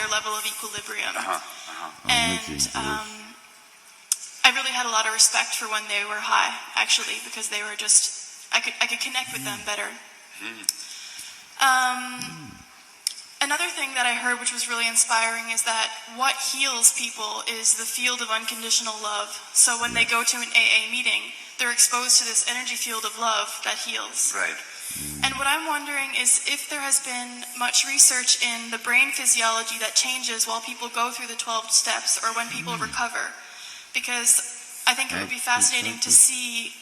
level of equilibrium. And I really had a lot of respect for when they were high, actually, because they were just, I could connect with them better. Another thing that I heard, which was really inspiring, is that what heals people is the field of unconditional love. So when they go to an AA meeting, they're exposed to this energy field of love that heals. Right. And what I'm wondering is if there has been much research in the brain physiology that changes while people go through the 12 steps or when people recover. Because I think it would be fascinating to see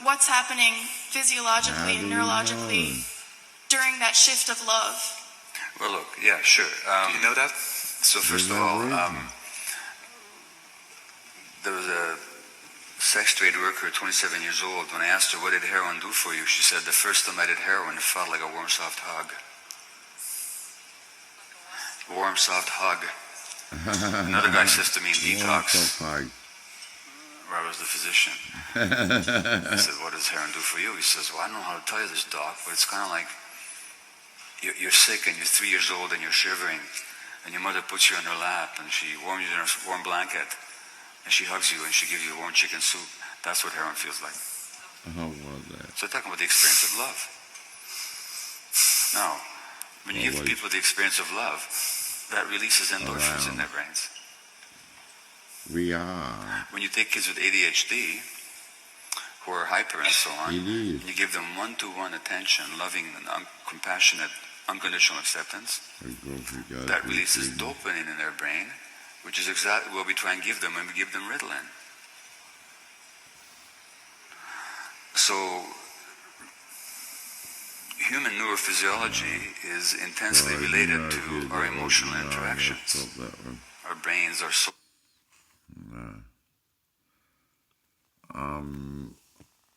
what's happening physiologically and neurologically during that shift of love. Well, look, yeah, sure. Do you know that? So first of all, there was a sex trade worker, 27 years old. When I asked her, what did heroin do for you? She said, the first time I did heroin, it felt like a warm, soft hug. Warm, soft hug. Another guy says to me in detox, where I was the physician. I said, what does heroin do for you? He says, well, I don't know how to tell you this, doc, but it's kind of like you're sick and you're 3 years old and you're shivering and your mother puts you on her lap and she warms you in her warm blanket and she hugs you and she gives you warm chicken soup. That's what heroin feels like. How was that? So talking about the experience of love. Now, when you give people the experience of love, that releases endorphins in their brains. We are. When you take kids with ADHD, who are hyper and so on, and you give them one-to-one attention, loving and compassionate, unconditional acceptance, that releases dopamine in their brain, which is exactly what we try and give them when we give them Ritalin. So, human neurophysiology is intensely related to our emotional interactions. Our brains are so...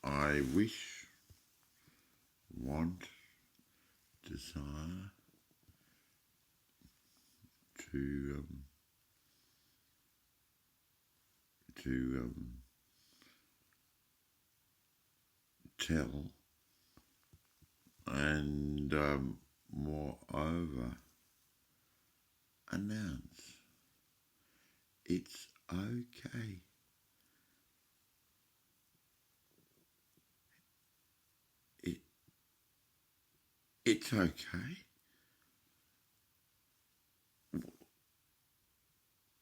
I wish, want, desire to tell and moreover announce it's okay. It's okay.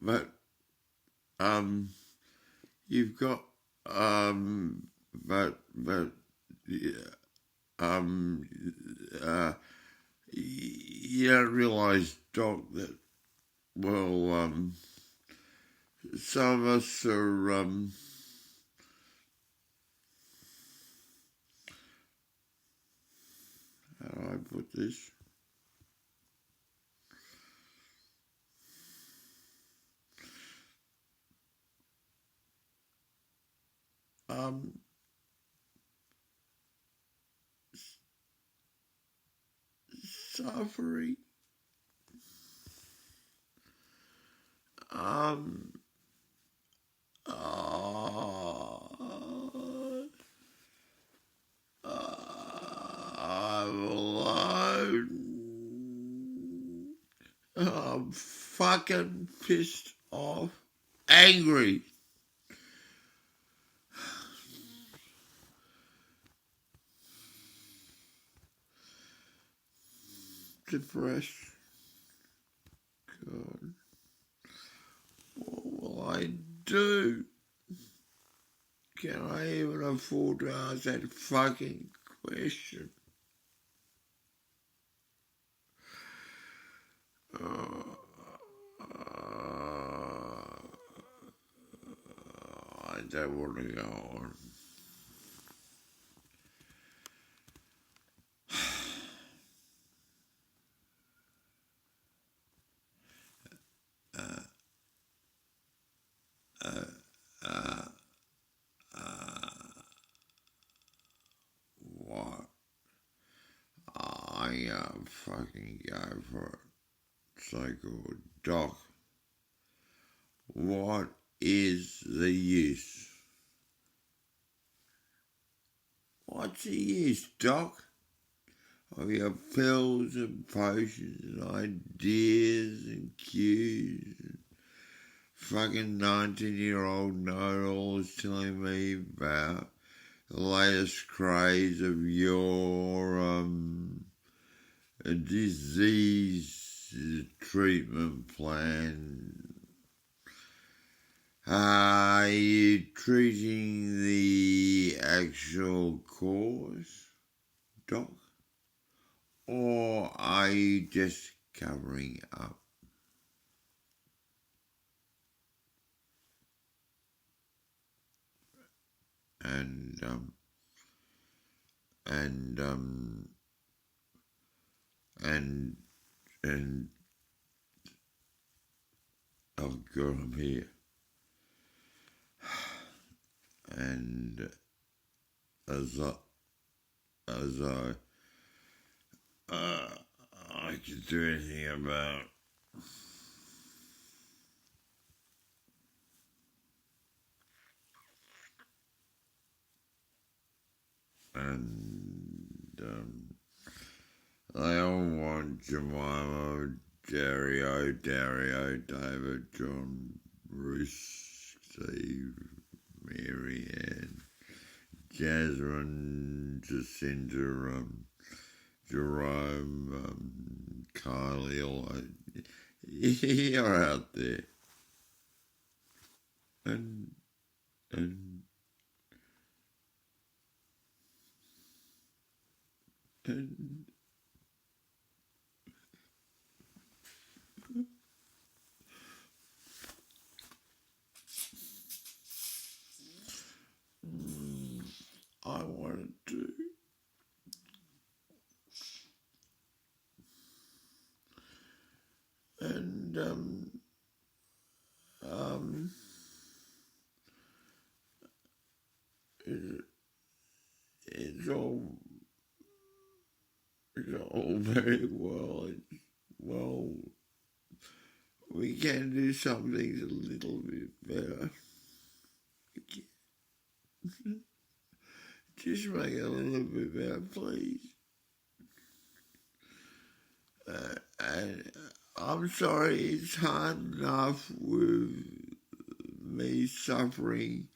But you've got you don't realise, Doc, that some of us are how do I put this? Suffering. I'm alone. I'm fucking pissed off, angry. Depressed. God. What will I do? Can I even afford to ask that fucking question? I don't want to go on. What? I fucking go for it. So-called Doc. What is the use? What's the use, Doc? of your pills and potions and ideas and cues and fucking 19-year-old know-alls telling me about the latest craze of your disease treatment plan. Are you treating the actual cause, Doc? Or are you just covering up? And oh God, I'm here. And as I could do anything about. And they all want Jemima, Dario, David, John, Bruce, Steve, Mary Ann, Jasmine, Jacinta, Jerome, Kylie, you're out there. And I wanted to. And it's all very well. Well, we can do some things a little bit better. Just make it a little bit better, please. And I'm sorry it's hard enough with me suffering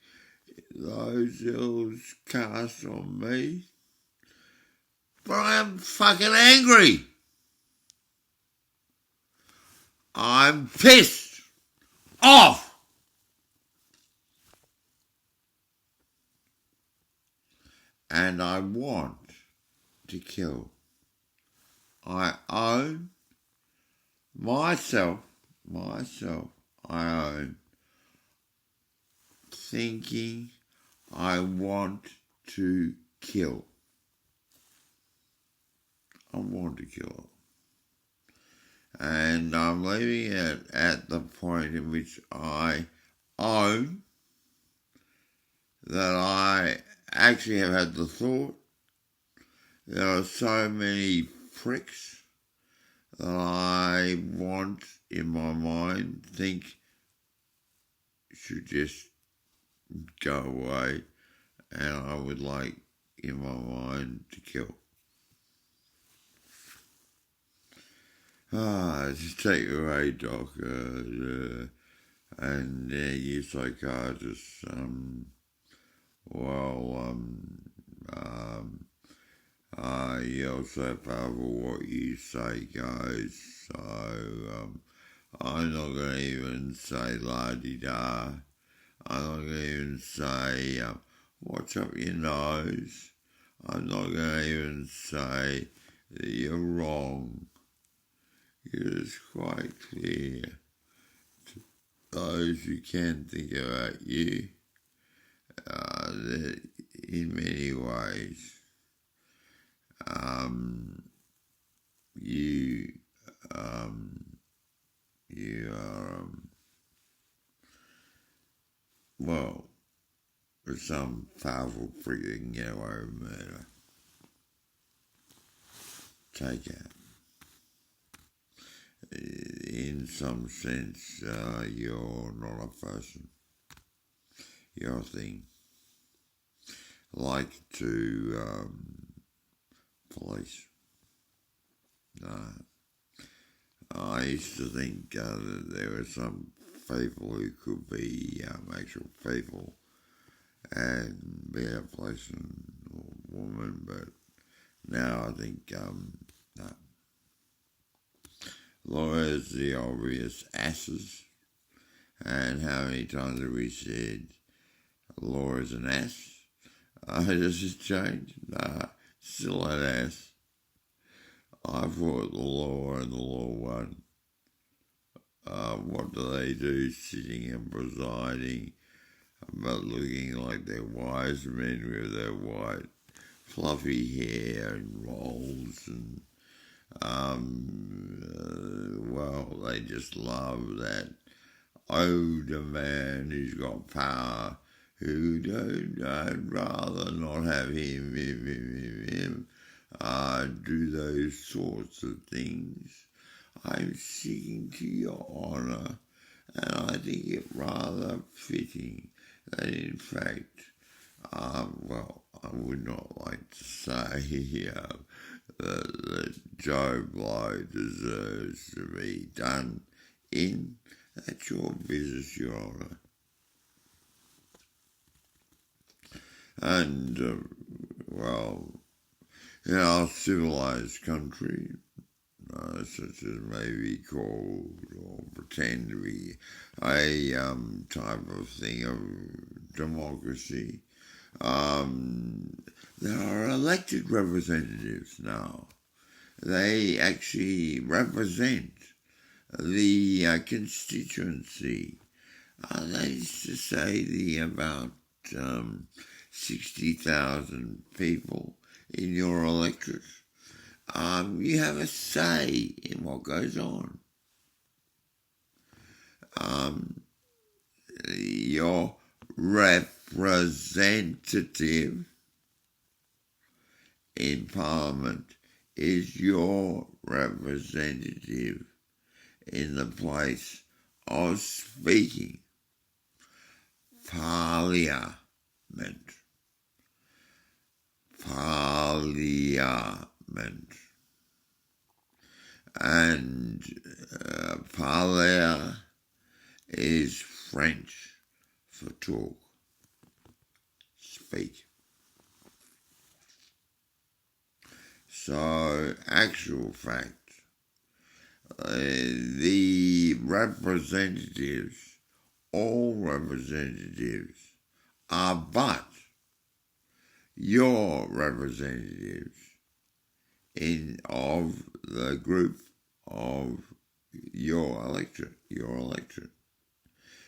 those ills cast on me. But I'm fucking angry. I'm pissed off. And I want to kill. I own myself, I own thinking I want to kill. I want to kill. And I'm leaving it at the point in which I own that I actually have had the thought. There are so many pricks that I want in my mind, think should just go away, and I would like in my mind to kill. Just take it away, Doc, and you psychiatrists, you're so powerful what you say goes, so I'm not going to even say la-di-da. I'm not going to even say what's up your nose. I'm not going to even say that you're wrong. It is quite clear to those who can think about you that in many ways you are well, for some powerful freaking get away with murder. Take it. In some sense, you're not a person. You're a thing. Like to police. I used to think that there were some people who could be actual people and be a person or woman, but now I think no. Lawyers, the obvious asses, and how many times have we said law is an ass? Does it change? Nah, still an ass. I fought the law and the law won. What do they do sitting and presiding, but looking like they're wise men with their white fluffy hair and rolls and well, they just love that older man who's got power, who I'd rather not have him do those sorts of things. I'm seeking to your honour, and I think it rather fitting that in fact, well, I would not like to say that Joe Blow deserves to be done in. That's your business, Your Honour. And, well, in our civilised country, such as may be called or pretend to be a type of thing of democracy, there are elected representatives now. They actually represent the constituency. That is to say, the about 60,000 people in your electorate. You have a say in what goes on. Your representative in Parliament is your representative in the place of speaking. Parliament. And parler is French for talk, speak. So, actual fact, the representatives, all representatives, are but your representatives of the group of your electorate.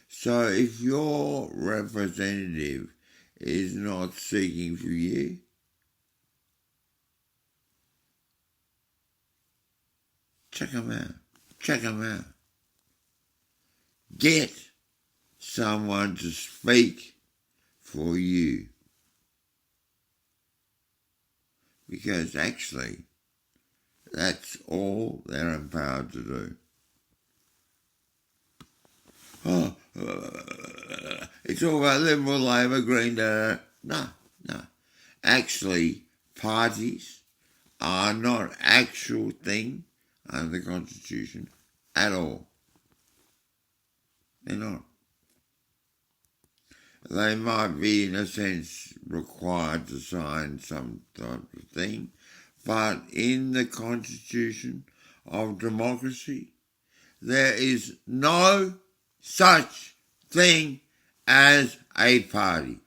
So if your representative is not seeking for you, check them out. Get someone to speak for you. Because actually, that's all they're empowered to do. It's all about Liberal, Labor, Green, No. Actually, parties are not actual thing under the Constitution at all. They're not. They might be, in a sense, required to sign some type of thing, but in the Constitution of democracy, there is no such thing as a party.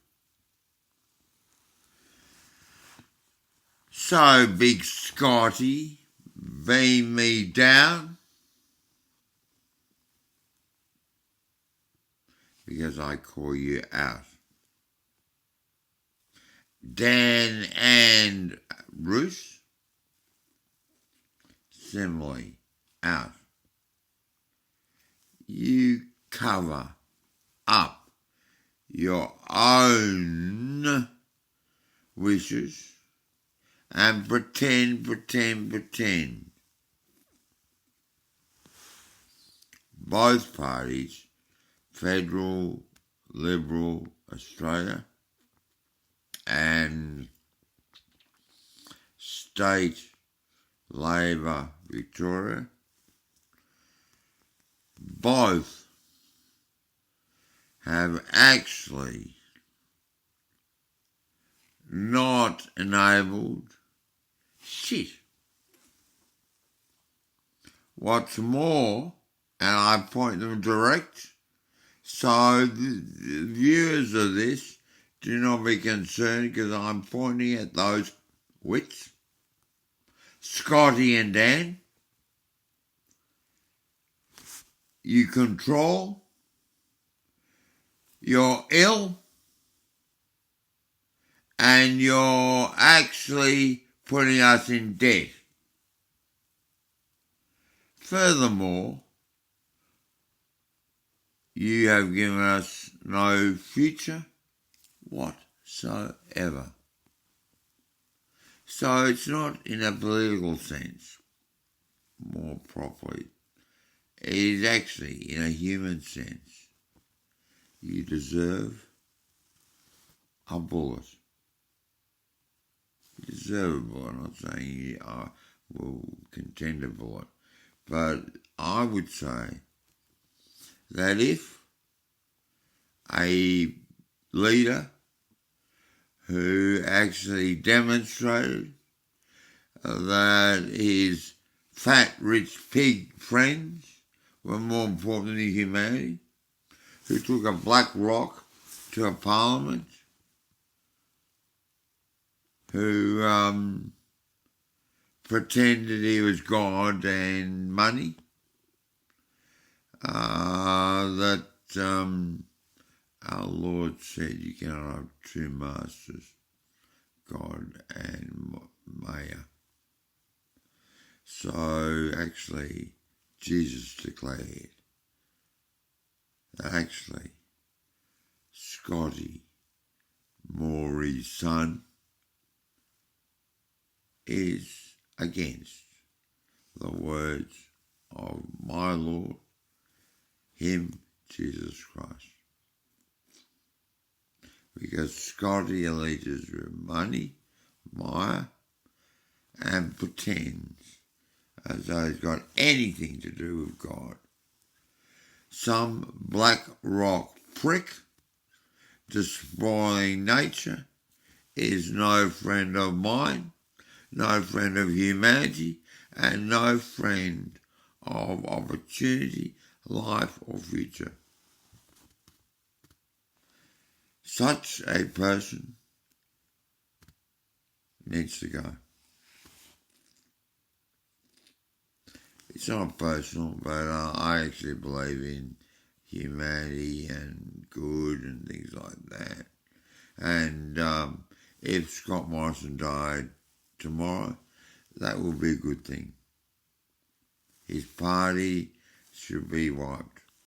So, Big Scotty, beam me down, because I call you out. Dan and Bruce, similarly, out. You cover up your own wishes and pretend. Both parties, Federal, Liberal, Australia, and state Labor Victoria, both have actually not enabled shit. What's more, and I point them direct, so the viewers of this do not be concerned because I'm pointing at those wits, Scotty and Dan. You control, you're ill, and you're actually putting us in debt. Furthermore, you have given us no future whatsoever. So it's not in a political sense, more properly. It is actually in a human sense. You deserve a bullet. You deserve a bullet. I'm not saying you will contend a bullet. But I would say that if a leader who actually demonstrated that his fat, rich pig friends were more important than humanity, who took a black rock to a parliament, who pretended he was God and money, that our Lord said you cannot have two masters, God and Maya. So actually, Jesus declared that actually Scotty Morey's son is against the words of my Lord, him, Jesus Christ. Because Scotty alleges with money, Maya, and pretends as though he's got anything to do with God. Some black rock prick despoiling nature is no friend of mine, no friend of humanity, and no friend of opportunity, life, or future. Such a person needs to go. It's not personal, but I actually believe in humanity and good and things like that. And if Scott Morrison died tomorrow, that will be a good thing. His party should be wiped.